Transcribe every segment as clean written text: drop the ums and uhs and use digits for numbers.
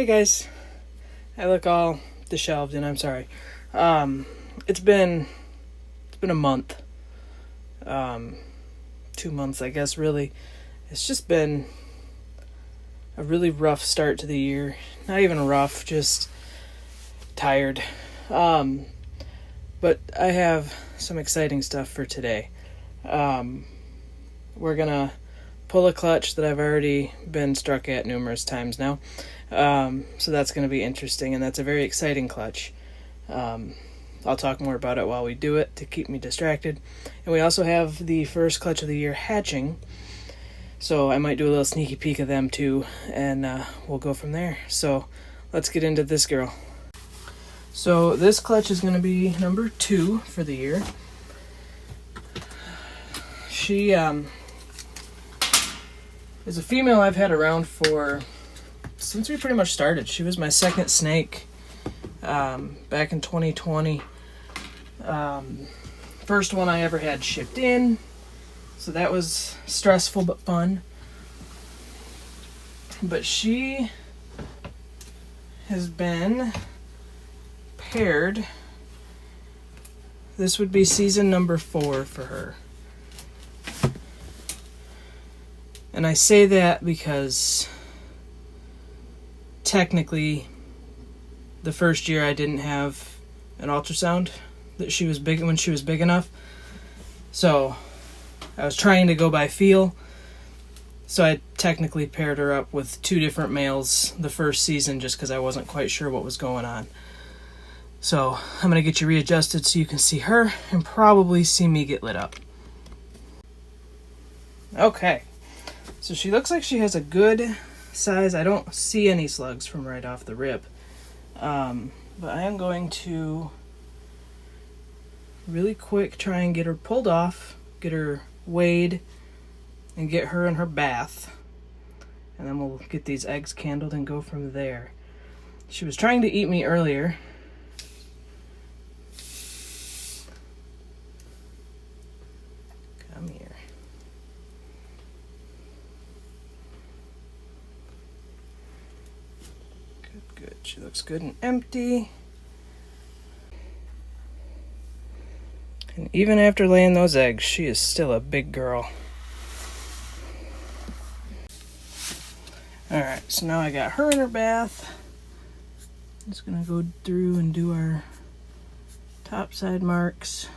Hey guys, I look all disheveled and I'm sorry. It's been a month, 2 months I guess really. It's just been a really rough start to the year. Not even rough, just tired. But I have some exciting stuff for today. We're gonna pull a clutch that I've already been struck at numerous times now. So that's going to be interesting, and that's a very exciting clutch. I'll talk more about it while we do it to keep me distracted. And we also have the first clutch of the year hatching, so I might do a little sneaky peek of them too, and we'll go from there. So let's get into this girl. So this clutch is going to be number 2 for the year. She is a female I've had around since we pretty much started. She was my second snake back in 2020. First one I ever had shipped in, so that was stressful but fun. But she has been paired. This would be season number 4 for her. And I say that because technically the first year I didn't have an ultrasound that she was big when she was big enough. So I was trying to go by feel. So I technically paired her up with 2 different males the first season just because I wasn't quite sure what was going on. So I'm going to get you readjusted so you can see her and probably see me get lit up. Okay. So she looks like she has a good size. I don't see any slugs from right off the rip. But I am going to really quick try and get her pulled off, get her weighed, and get her in her bath. And then we'll get these eggs candled and go from there. She was trying to eat me earlier. Come here. Good. She looks good and empty. And even after laying those eggs, she is still a big girl. Alright, so now I got her in her bath. I'm just going to go through and do our top side marks.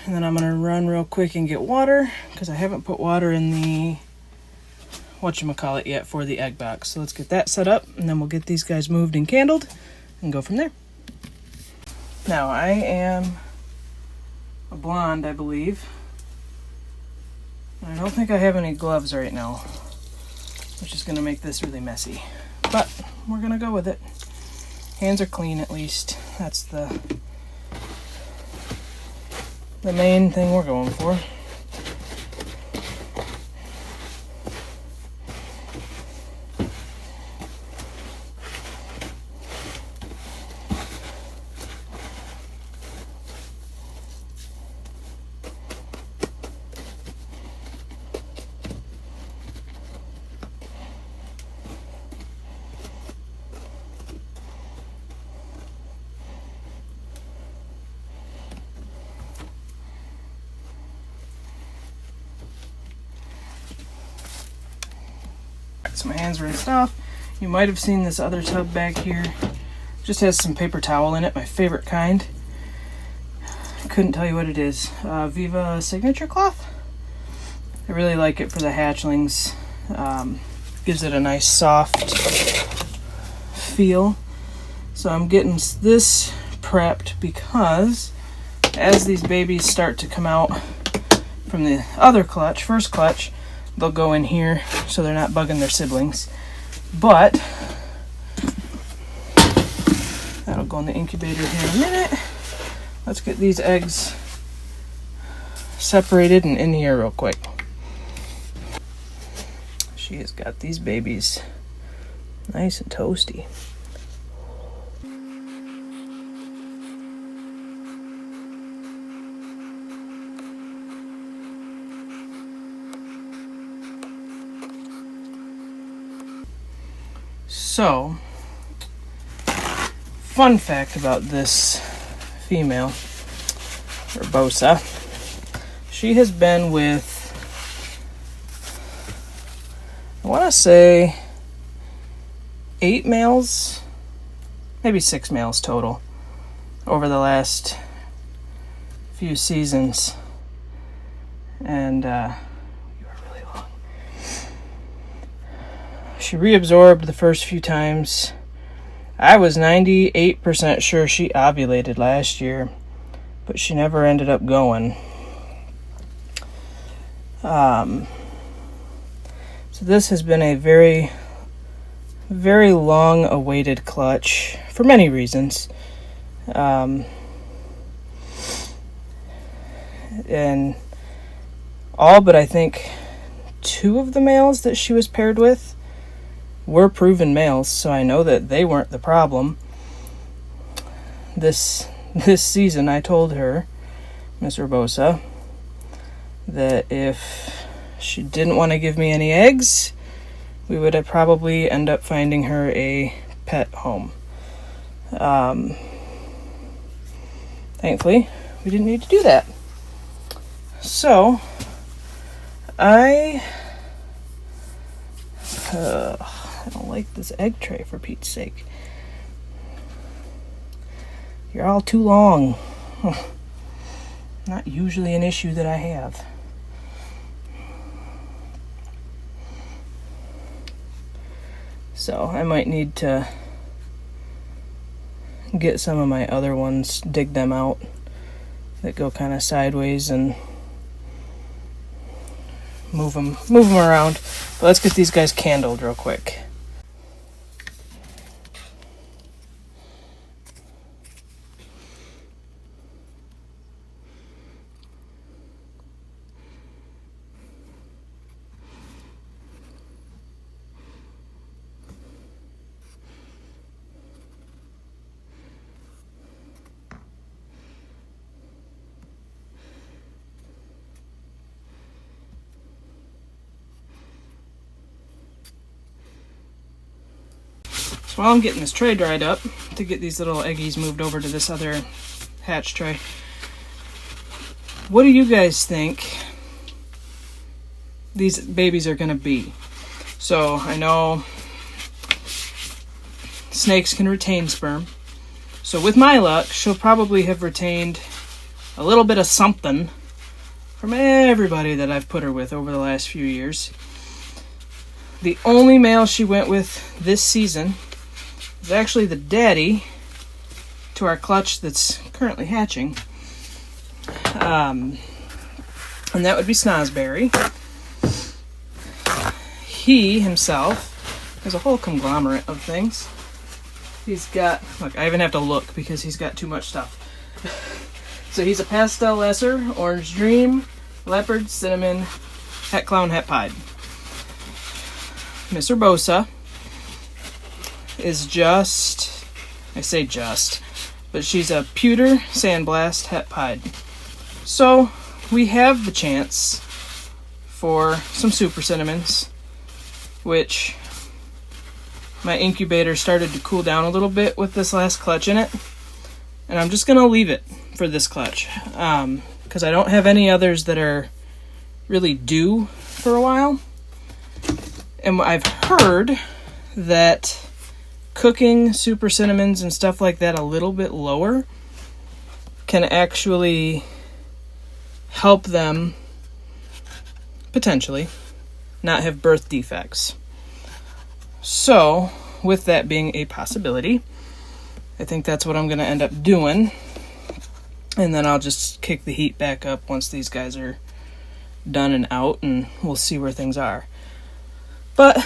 And then I'm going to run real quick and get water, because I haven't put water in the whatchamacallit yet for the egg box. So let's get that set up, and then we'll get these guys moved and candled and go from there. Now I am a blonde, I believe. I don't think I have any gloves right now, which is going to make this really messy. But we're going to go with it. Hands are clean at least. That's the main thing we're going for. So my hands rinsed off. You might have seen this other tub back here. Just has some paper towel in it, my favorite kind. Couldn't tell you what it is. Viva Signature Cloth. I really like it for the hatchlings. Gives it a nice soft feel. So I'm getting this prepped because as these babies start to come out from the other clutch, first clutch, they'll go in here so they're not bugging their siblings. But that'll go in the incubator here in a minute. Let's get these eggs separated and in here real quick. She has got these babies nice and toasty. So, fun fact about this female, Urbosa, she has been with, I want to say, 8 males, maybe 6 males total, over the last few seasons. And you are really long. She reabsorbed the first few times. I was 98% sure she ovulated last year, but she never ended up going. So this has been a very, very long awaited clutch for many reasons. And all but I think 2 of the males that she was paired with were proven males, so I know that they weren't the problem. This season I told her, Miss Urbosa, that if she didn't want to give me any eggs, we would have probably end up finding her a pet home. Thankfully, we didn't need to do that. So, I don't like this egg tray, for Pete's sake. You're all too long. Not usually an issue that I have. So I might need to get some of my other ones, dig them out, that go kind of sideways, and move them around. But let's get these guys candled real quick. So while I'm getting this tray dried up to get these little eggies moved over to this other hatch tray, what do you guys think these babies are going to be? So I know snakes can retain sperm. So with my luck, she'll probably have retained a little bit of something from everybody that I've put her with over the last few years. The only male she went with this season is actually the daddy to our clutch that's currently hatching. And that would be Snosberry. He himself has a whole conglomerate of things. He's got, look, I even have to look because he's got too much stuff. So he's a pastel lesser, orange dream, leopard, cinnamon, het clown, het pied. Miss Urbosa is just, I say just, but she's a pewter sandblast het pied. So we have the chance for some super cinnamons, which my incubator started to cool down a little bit with this last clutch in it, and I'm just gonna leave it for this clutch because I don't have any others that are really due for a while. And I've heard that cooking super cinnamons and stuff like that a little bit lower can actually help them potentially not have birth defects. So, with that being a possibility, I think that's what I'm going to end up doing. And then I'll just kick the heat back up once these guys are done and out, and we'll see where things are. But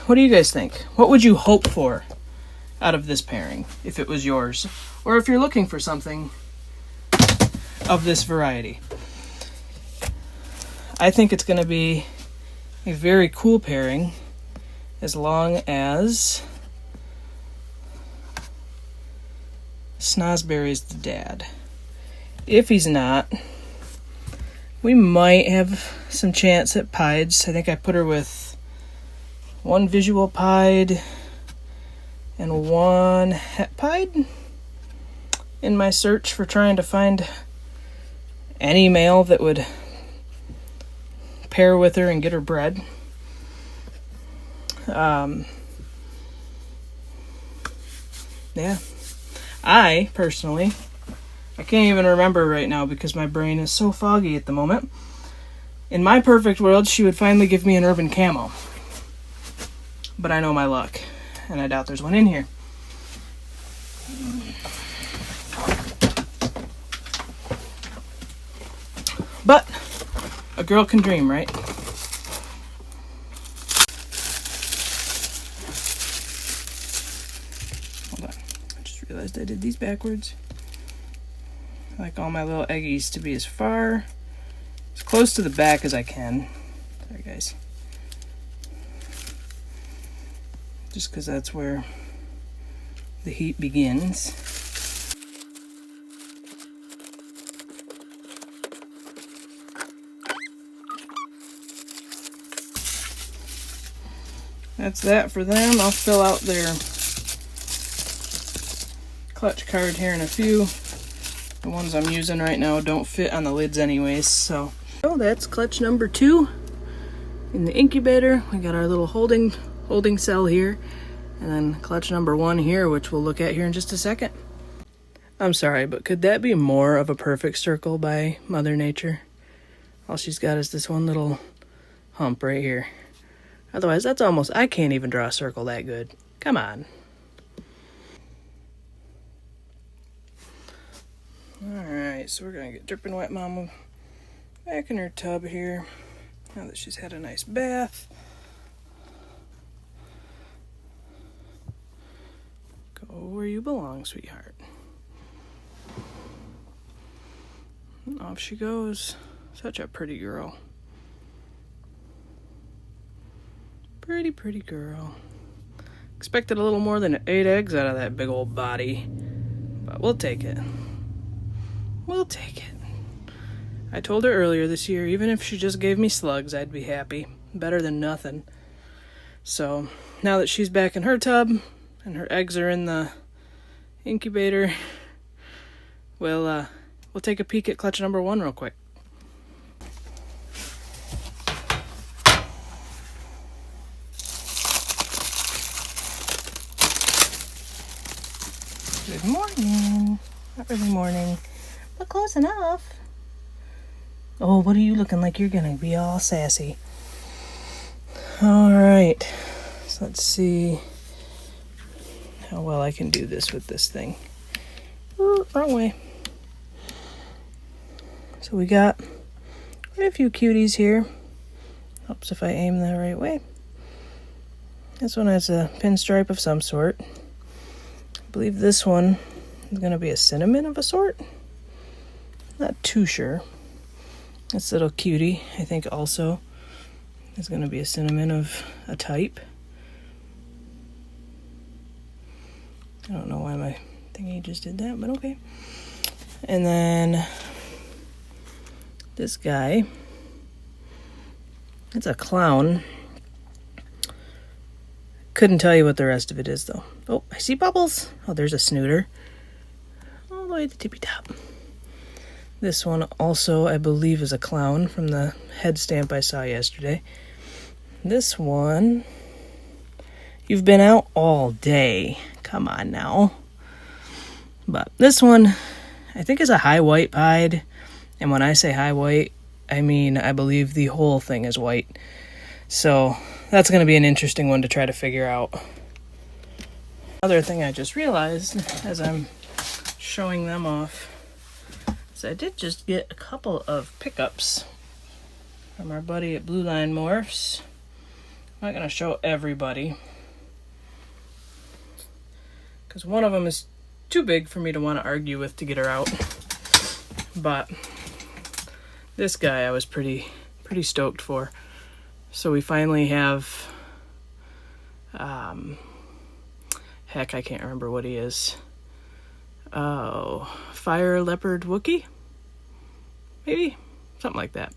what do you guys think? What would you hope for out of this pairing if it was yours? Or if you're looking for something of this variety? I think it's going to be a very cool pairing as long as Snosberry's the dad. If he's not, we might have some chance at pieds. I think I put her with one visual pied, and 1 het pied in my search for trying to find any male that would pair with her and get her bred. Yeah. I personally, I can't even remember right now because my brain is so foggy at the moment. In my perfect world, she would finally give me an urban camo. But I know my luck, and I doubt there's one in here. But a girl can dream, right? Hold on. I just realized I did these backwards. I like all my little eggies to be as far, as close to the back as I can. Sorry, guys. Just because that's where the heat begins. That's that for them. I'll fill out their clutch card here in a few. The ones I'm using right now don't fit on the lids anyways, so. Oh, that's clutch number 2 in the incubator. We got our little holding cell here, and then clutch number 1 here, which we'll look at here in just a second. I'm sorry, but could that be more of a perfect circle by Mother Nature? All she's got is this one little hump right here. Otherwise, that's almost, I can't even draw a circle that good. Come on. Alright, so we're going to get Drippin' Wet Mama back in her tub here, now that she's had a nice bath. Go where you belong, sweetheart. And off she goes. Such a pretty girl. Pretty, pretty girl. Expected a little more than 8 eggs out of that big old body, but we'll take it. We'll take it. I told her earlier this year, even if she just gave me slugs, I'd be happy. Better than nothing. So, now that she's back in her tub, and her eggs are in the incubator, we'll take a peek at clutch number 1 real quick. Good morning. Not really morning, but close enough. Oh, what are you looking like? You're gonna be all sassy. All right, so let's see how well I can do this with this thing. Ooh, wrong way. So we got quite a few cuties here. Helps if I aim the right way. This one has a pinstripe of some sort. I believe this one is going to be a cinnamon of a sort. Not too sure. This little cutie, I think, also is going to be a cinnamon of a type. I don't know why my thingy just did that, but okay. And then this guy, it's a clown. Couldn't tell you what the rest of it is, though. Oh, I see bubbles. Oh, there's a snooter. All the way to the tippy top. This one also, I believe, is a clown from the head stamp I saw yesterday. This one, you've been out all day. Come on now. But this one, I think, is a high white pied. And when I say high white, I mean, I believe the whole thing is white. So that's going to be an interesting one to try to figure out. Another thing I just realized as I'm showing them off is I did just get a couple of pickups from our buddy at Blue Line Morphs. I'm not going to show everybody because one of them is too big for me to want to argue with to get her out. But this guy I was pretty stoked for. So we finally have, heck, I can't remember what he is. Oh, Fire Leopard Wookie? Maybe? Something like that.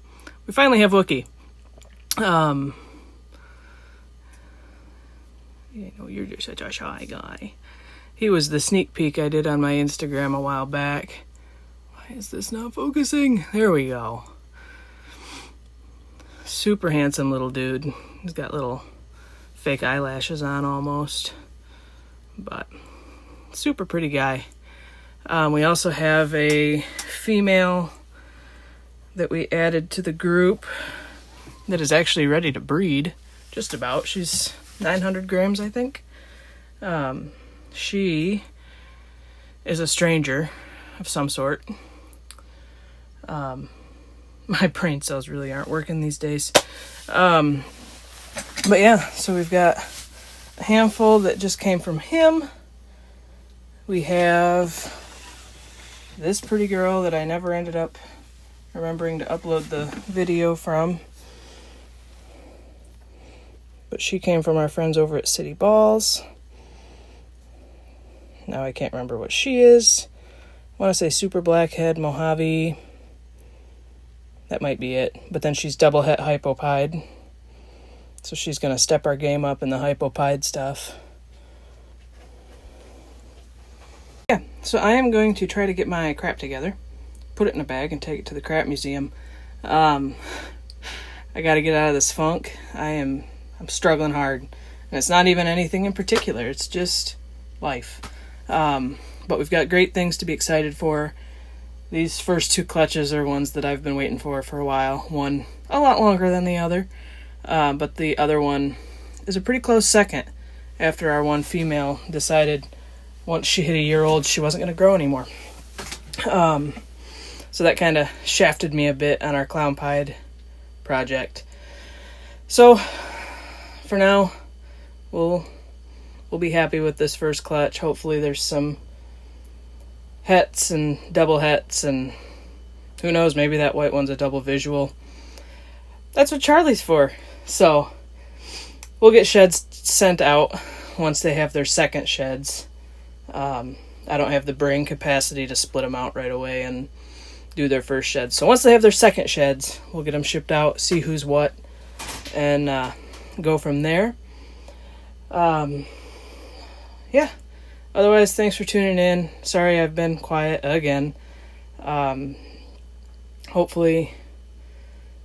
We finally have Wookie. You know, you're just such a shy guy. He was the sneak peek I did on my Instagram a while back. Why is this not focusing? There we go. Super handsome little dude. He's got little fake eyelashes on almost. But super pretty guy. We also have a female that we added to the group that is actually ready to breed. Just about. She's 900 grams, I think. She is a stranger of some sort. My brain cells really aren't working these days. But yeah, so we've got a handful that just came from him. We have this pretty girl that I never ended up remembering to upload the video from. But she came from our friends over at City Balls. Now I can't remember what she is. I want to say Super Blackhead Mojave. That might be it. But then she's double het hypopide. So she's going to step our game up in the hypopide stuff. Yeah, so I am going to try to get my crap together. Put it in a bag and take it to the crap museum. I got to get out of this funk. I'm struggling hard. And it's not even anything in particular. It's just life. But we've got great things to be excited for. These first two clutches are ones that I've been waiting for a while. One a lot longer than the other. But the other one is a pretty close second after our one female decided once she hit a year old she wasn't going to grow anymore. So that kind of shafted me a bit on our clown pied project. So for now, we'll be happy with this first clutch. Hopefully there's some hets and double hets, and who knows, maybe that white one's a double visual. That's what Charlie's for. So we'll get sheds sent out once they have their second sheds. I don't have the brain capacity to split them out right away and do their first sheds. So once they have their second sheds, we'll get them shipped out, see who's what, and go from there. Yeah. Otherwise, thanks for tuning in. Sorry I've been quiet again. Hopefully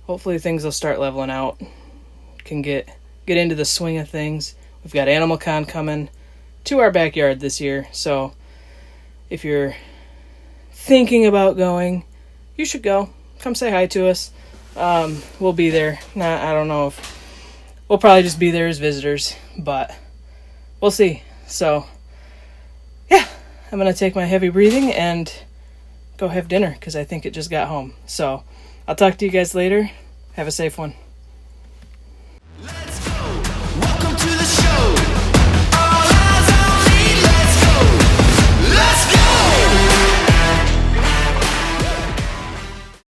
things will start leveling out. Can get into the swing of things. We've got Animal Con coming to our backyard this year, so if you're thinking about going, you should go. Come say hi to us. We'll be there. I don't know if we'll probably just be there as visitors, but we'll see. So yeah, I'm gonna take my heavy breathing and go have dinner because I think it just got home. So I'll talk to you guys later. Have a safe one.